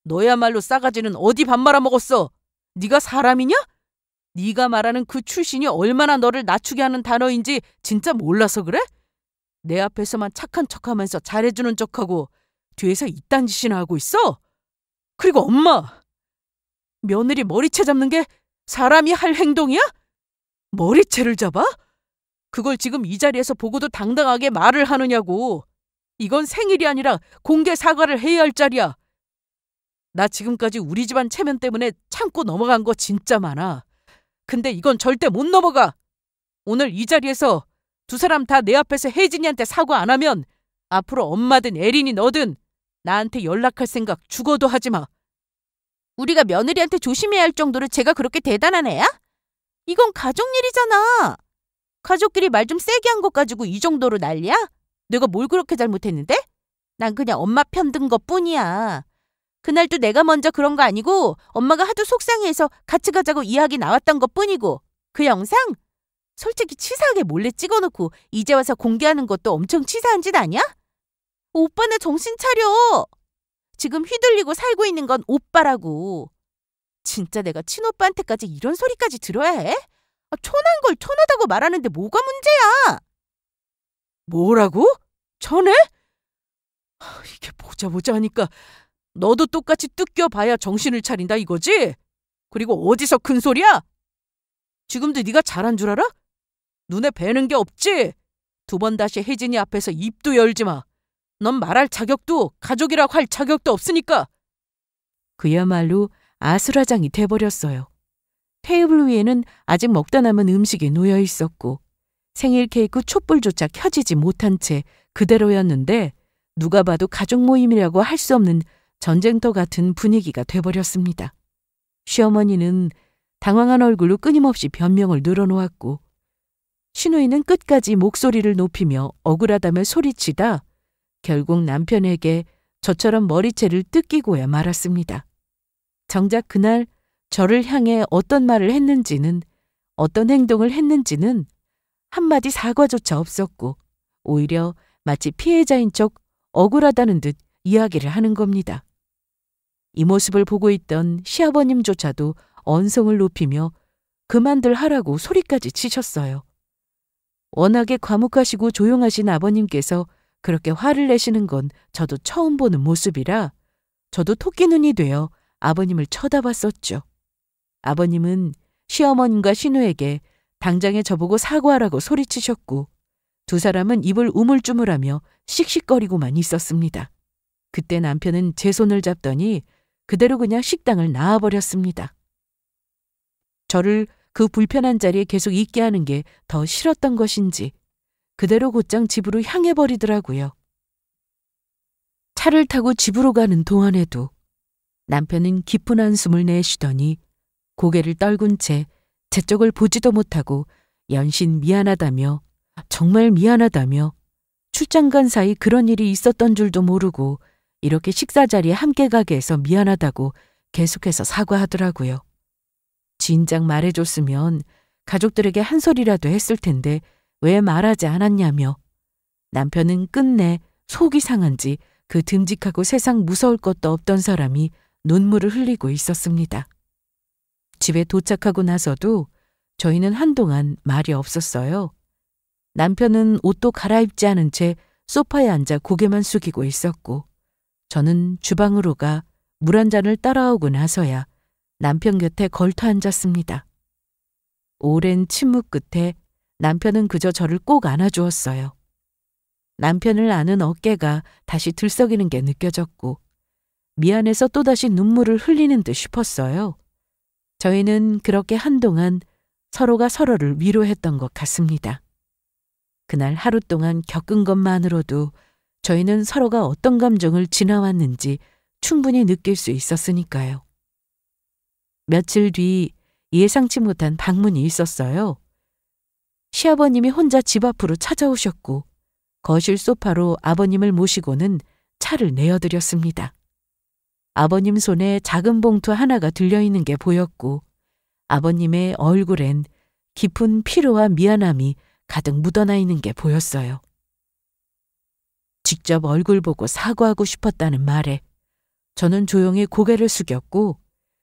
[SPEAKER 1] 너야말로 싸가지는 어디 밥 말아먹었어? 네가 사람이냐? 네가 말하는 그 출신이 얼마나 너를 낮추게 하는 단어인지 진짜 몰라서 그래? 내 앞에서만 착한 척하면서 잘해주는 척하고 뒤에서 이딴 짓이나 하고 있어? 그리고 엄마! 며느리 머리채 잡는 게 사람이 할 행동이야? 머리채를 잡아? 그걸 지금 이 자리에서 보고도 당당하게 말을 하느냐고. 이건 생일이 아니라 공개 사과를 해야 할 자리야. 나 지금까지 우리 집안 체면 때문에 참고 넘어간 거 진짜 많아. 근데 이건 절대 못 넘어가. 오늘 이 자리에서 두 사람 다 내 앞에서 혜진이한테 사과 안 하면 앞으로 엄마든 에린이 너든 나한테 연락할 생각 죽어도 하지 마. 우리가 며느리한테 조심해야 할 정도로 제가 그렇게 대단한 애야? 이건 가족 일이잖아. 가족끼리 말 좀 세게 한 것 가지고 이 정도로 난리야? 내가 뭘 그렇게 잘못했는데? 난 그냥 엄마 편 든 것뿐이야. 그날도 내가 먼저 그런 거 아니고 엄마가 하도 속상해해서 같이 가자고 이야기 나왔던 것뿐이고. 그 영상? 솔직히 치사하게 몰래 찍어놓고 이제 와서 공개하는 것도 엄청 치사한 짓 아니야? 오빠나 정신 차려. 지금 휘둘리고 살고 있는 건 오빠라고. 진짜 내가 친오빠한테까지 이런 소리까지 들어야 해? 촌한 걸 촌하다고 말하는데 뭐가 문제야? 뭐라고? 촌해? 이게 보자 하니까 너도 똑같이 뜯겨봐야 정신을 차린다 이거지? 그리고 어디서 큰 소리야? 지금도 네가 잘한 줄 알아? 눈에 뵈는 게 없지? 두 번 다시 혜진이 앞에서 입도 열지 마. 넌 말할 자격도 가족이라고 할 자격도 없으니까. 그야말로 아수라장이 돼버렸어요. 테이블 위에는 아직 먹다 남은 음식이 놓여 있었고 생일 케이크 촛불조차 켜지지 못한 채 그대로였는데 누가 봐도 가족 모임이라고 할 수 없는 전쟁터 같은 분위기가 돼버렸습니다. 시어머니는 당황한 얼굴로 끊임없이 변명을 늘어놓았고 신우이는 끝까지 목소리를 높이며 억울하다며 소리치다 결국 남편에게 저처럼 머리채를 뜯기고야 말았습니다. 정작 그날 저를 향해 어떤 말을 했는지는 어떤 행동을 했는지는 한마디 사과조차 없었고 오히려 마치 피해자인 척 억울하다는 듯 이야기를 하는 겁니다. 이 모습을 보고 있던 시아버님조차도 언성을 높이며 그만들 하라고 소리까지 치셨어요. 워낙에 과묵하시고 조용하신 아버님께서 그렇게 화를 내시는 건 저도 처음 보는 모습이라 저도 토끼눈이 되어 아버님을 쳐다봤었죠. 아버님은 시어머님과 신우에게 당장에 저보고 사과하라고 소리치셨고 두 사람은 입을 우물쭈물하며 씩씩거리고만 있었습니다. 그때 남편은 제 손을 잡더니 그대로 그냥 식당을 나와버렸습니다. 저를 그 불편한 자리에 계속 있게 하는 게 더 싫었던 것인지 그대로 곧장 집으로 향해 버리더라고요. 차를 타고 집으로 가는 동안에도 남편은 깊은 한숨을 내쉬더니 고개를 떨군 채 제 쪽을 보지도 못하고 연신 미안하다며 정말 미안하다며 출장 간 사이 그런 일이 있었던 줄도 모르고 이렇게 식사 자리에 함께 가게 해서 미안하다고 계속해서 사과하더라고요. 진작 말해줬으면 가족들에게 한 소리라도 했을 텐데 왜 말하지 않았냐며 남편은 끝내 속이 상한지 그 듬직하고 세상 무서울 것도 없던 사람이 눈물을 흘리고 있었습니다. 집에 도착하고 나서도 저희는 한동안 말이 없었어요. 남편은 옷도 갈아입지 않은 채 소파에 앉아 고개만 숙이고 있었고 저는 주방으로 가 물 한 잔을 따라오고 나서야 남편 곁에 걸터 앉았습니다. 오랜 침묵 끝에 남편은 그저 저를 꼭 안아주었어요. 남편을 안은 어깨가 다시 들썩이는 게 느껴졌고 미안해서 또다시 눈물을 흘리는 듯 싶었어요. 저희는 그렇게 한동안 서로가 서로를 위로했던 것 같습니다. 그날 하루 동안 겪은 것만으로도 저희는 서로가 어떤 감정을 지나왔는지 충분히 느낄 수 있었으니까요. 며칠 뒤 예상치 못한 방문이 있었어요. 시아버님이 혼자 집 앞으로 찾아오셨고 거실 소파로 아버님을 모시고는 차를 내어드렸습니다. 아버님 손에 작은 봉투 하나가 들려있는 게 보였고 아버님의 얼굴엔 깊은 피로와 미안함이 가득 묻어나 있는 게 보였어요. 직접 얼굴 보고 사과하고 싶었다는 말에 저는 조용히 고개를 숙였고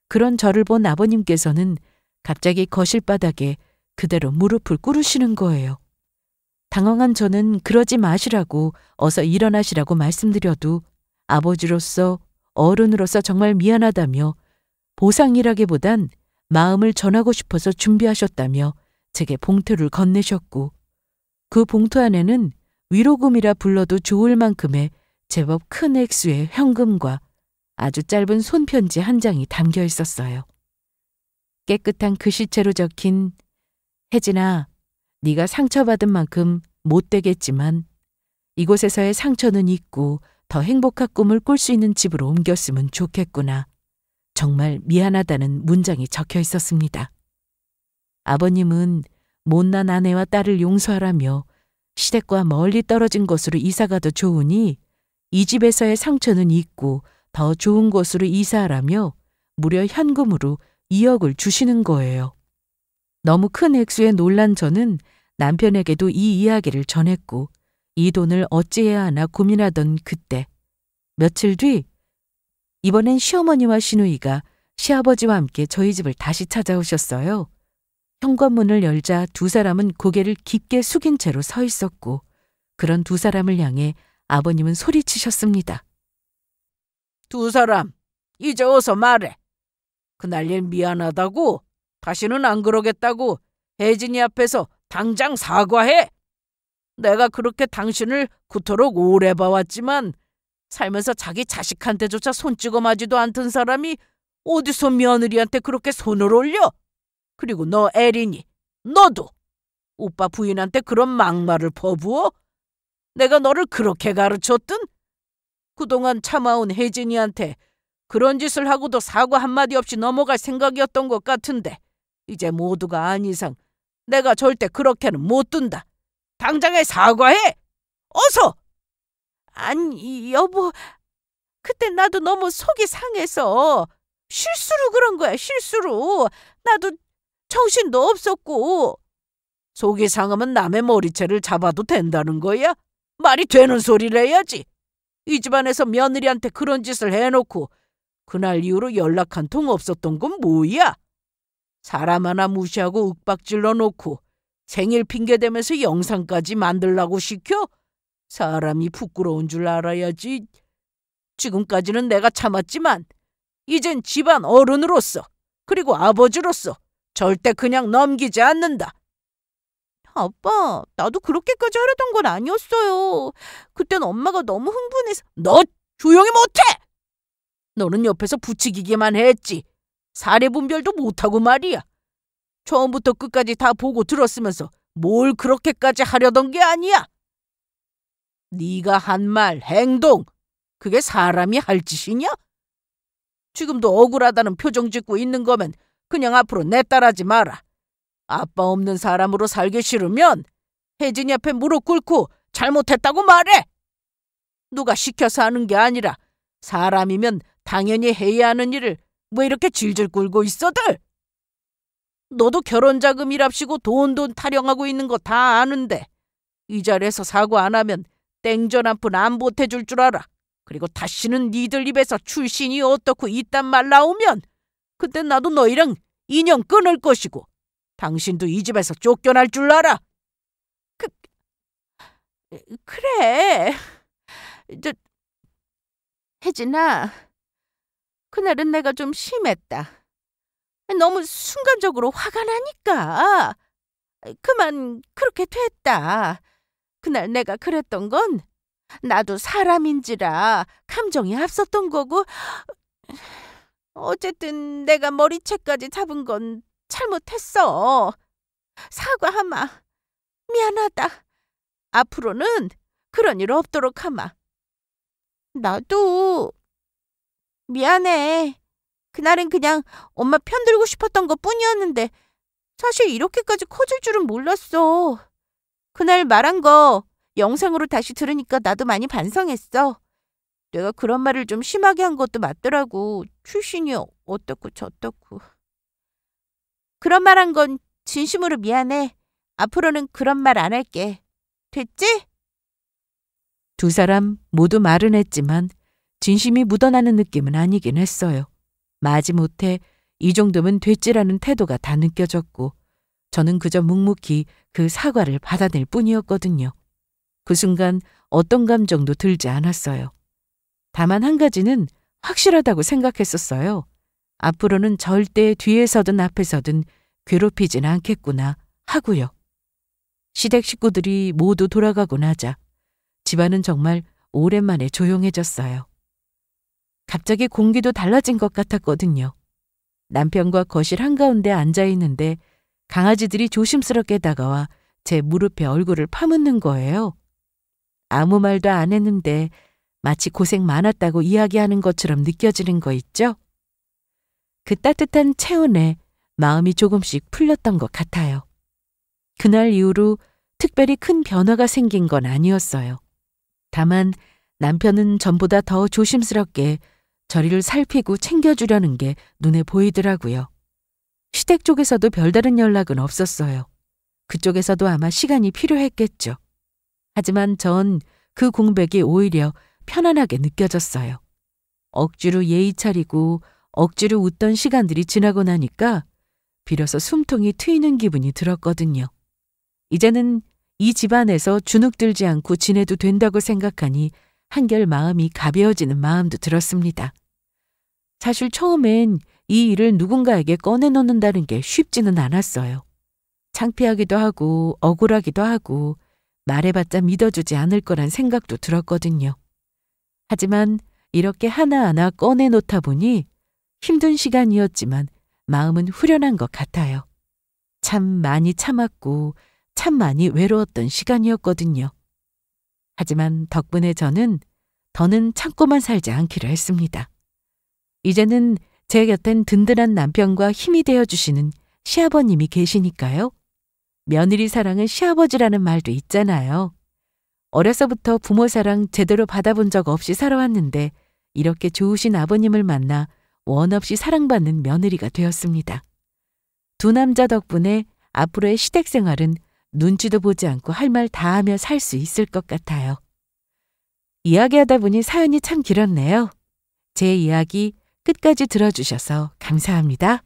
[SPEAKER 1] 그런 저를 본 아버님께서는 갑자기 거실 바닥에 그대로 무릎을 꿇으시는 거예요. 당황한 저는 그러지 마시라고 어서 일어나시라고 말씀드려도 아버지로서 어른으로서 정말 미안하다며 보상이라기보단 마음을 전하고 싶어서 준비하셨다며 제게 봉투를 건네셨고 그 봉투 안에는 위로금이라 불러도 좋을 만큼의 제법 큰 액수의 현금과 아주 짧은 손편지 한 장이 담겨 있었어요. 깨끗한 글씨체로 적힌 혜진아, 네가 상처받은 만큼 못 되겠지만 이곳에서의 상처는 잊고 더 행복한 꿈을 꿀 수 있는 집으로 옮겼으면 좋겠구나. 정말 미안하다는 문장이 적혀 있었습니다. 아버님은 못난 아내와 딸을 용서하라며 시댁과 멀리 떨어진 곳으로 이사가도 좋으니 이 집에서의 상처는 잊고 더 좋은 곳으로 이사하라며 무려 현금으로 2억을 주시는 거예요. 너무 큰 액수에 놀란 저는 남편에게도 이 이야기를 전했고 이 돈을 어찌해야 하나 고민하던 그때 며칠 뒤 이번엔 시어머니와 시누이가 시아버지와 함께 저희 집을 다시 찾아오셨어요. 현관문을 열자 두 사람은 고개를 깊게 숙인 채로 서 있었고 그런 두 사람을 향해 아버님은 소리치셨습니다.
[SPEAKER 2] 두 사람, 이제 어서 말해. 그날 일 미안하다고, 다시는 안 그러겠다고 혜진이 앞에서 당장 사과해. 내가 그렇게 당신을 그토록 오래 봐왔지만 살면서 자기 자식한테조차 손 찍어 마지도 않던 사람이 어디서 며느리한테 그렇게 손을 올려? 그리고 너 에린이, 너도 오빠 부인한테 그런 막말을 퍼부어? 내가 너를 그렇게 가르쳤든? 그동안 참아온 혜진이한테 그런 짓을 하고도 사과 한마디 없이 넘어갈 생각이었던 것 같은데 이제 모두가 안 이상 내가 절대 그렇게는 못 둔다. 당장에 사과해! 어서!
[SPEAKER 3] 아니, 여보, 그때 나도 너무 속이 상해서 실수로 그런 거야, 실수로. 나도 정신도 없었고.
[SPEAKER 2] 속이 상하면 남의 머리채를 잡아도 된다는 거야? 말이 되는 소리를 해야지. 이 집안에서 며느리한테 그런 짓을 해놓고 그날 이후로 연락 한 통 없었던 건 뭐야? 사람 하나 무시하고 윽박질러 놓고 생일 핑계대면서 영상까지 만들라고 시켜? 사람이 부끄러운 줄 알아야지. 지금까지는 내가 참았지만 이젠 집안 어른으로서 그리고 아버지로서 절대 그냥 넘기지 않는다.
[SPEAKER 3] 아빠, 나도 그렇게까지 하려던 건 아니었어요. 그땐 엄마가 너무 흥분해서.
[SPEAKER 2] 너 조용히 못해! 너는 옆에서 부추기기만 했지. 사례 분별도 못하고 말이야. 처음부터 끝까지 다 보고 들었으면서 뭘 그렇게까지 하려던 게 아니야. 네가 한 말, 행동, 그게 사람이 할 짓이냐? 지금도 억울하다는 표정 짓고 있는 거면 그냥 앞으로 내 딸하지 마라. 아빠 없는 사람으로 살기 싫으면 혜진이 앞에 무릎 꿇고 잘못했다고 말해. 누가 시켜서 하는 게 아니라 사람이면 당연히 해야 하는 일을 왜 이렇게 질질 끌고 있어들? 너도 결혼 자금이랍시고 돈 타령하고 있는 거 다 아는데 이 자리에서 사과 안 하면 땡전 한 푼 안 보태줄 줄 알아. 그리고 다시는 니들 입에서 출신이 어떻고 이딴 말 나오면 그때 나도 너희랑 인연 끊을 것이고 당신도 이 집에서 쫓겨날 줄 알아.
[SPEAKER 3] 그래. 저, 혜진아, 그날은 내가 좀 심했다. 너무 순간적으로 화가 나니까. 그만 그렇게 됐다. 그날 내가 그랬던 건 나도 사람인지라 감정이 앞섰던 거고, 어쨌든 내가 머리채까지 잡은 건 잘못했어. 사과하마. 미안하다. 앞으로는 그런 일 없도록 하마. 나도 미안해. 그날은 그냥 엄마 편들고 싶었던 것뿐이었는데 사실 이렇게까지 커질 줄은 몰랐어. 그날 말한 거 영상으로 다시 들으니까 나도 많이 반성했어. 내가 그런 말을 좀 심하게 한 것도 맞더라고. 출신이 어떻고 저떻고. 그런 말 한 건 진심으로 미안해. 앞으로는 그런 말 안 할게. 됐지?
[SPEAKER 1] 두 사람 모두 말은 했지만 진심이 묻어나는 느낌은 아니긴 했어요. 마지못해 이 정도면 됐지라는 태도가 다 느껴졌고 저는 그저 묵묵히 그 사과를 받아낼 뿐이었거든요. 그 순간 어떤 감정도 들지 않았어요. 다만 한 가지는 확실하다고 생각했었어요. 앞으로는 절대 뒤에서든 앞에서든 괴롭히진 않겠구나 하고요. 시댁 식구들이 모두 돌아가고 나자 집안은 정말 오랜만에 조용해졌어요. 갑자기 공기도 달라진 것 같았거든요. 남편과 거실 한가운데 앉아 있는데 강아지들이 조심스럽게 다가와 제 무릎에 얼굴을 파묻는 거예요. 아무 말도 안 했는데 마치 고생 많았다고 이야기하는 것처럼 느껴지는 거 있죠? 그 따뜻한 체온에 마음이 조금씩 풀렸던 것 같아요. 그날 이후로 특별히 큰 변화가 생긴 건 아니었어요. 다만 남편은 전보다 더 조심스럽게 저리를 살피고 챙겨주려는 게 눈에 보이더라고요. 시댁 쪽에서도 별다른 연락은 없었어요. 그쪽에서도 아마 시간이 필요했겠죠. 하지만 전 그 공백이 오히려 편안하게 느껴졌어요. 억지로 예의 차리고 억지로 웃던 시간들이 지나고 나니까 비로소 숨통이 트이는 기분이 들었거든요. 이제는 이 집안에서 주눅들지 않고 지내도 된다고 생각하니 한결 마음이 가벼워지는 마음도 들었습니다. 사실 처음엔 이 일을 누군가에게 꺼내놓는다는 게 쉽지는 않았어요. 창피하기도 하고 억울하기도 하고 말해봤자 믿어주지 않을 거란 생각도 들었거든요. 하지만 이렇게 하나하나 꺼내놓다 보니 힘든 시간이었지만 마음은 후련한 것 같아요. 참 많이 참았고 참 많이 외로웠던 시간이었거든요. 하지만 덕분에 저는 더는 참고만 살지 않기로 했습니다. 이제는 제 곁엔 든든한 남편과 힘이 되어주시는 시아버님이 계시니까요. 며느리 사랑은 시아버지라는 말도 있잖아요. 어려서부터 부모 사랑 제대로 받아본 적 없이 살아왔는데 이렇게 좋으신 아버님을 만나 원 없이 사랑받는 며느리가 되었습니다. 두 남자 덕분에 앞으로의 시댁 생활은 눈치도 보지 않고 할 말 다 하며 살 수 있을 것 같아요. 이야기하다 보니 사연이 참 길었네요. 제 이야기 끝까지 들어주셔서 감사합니다.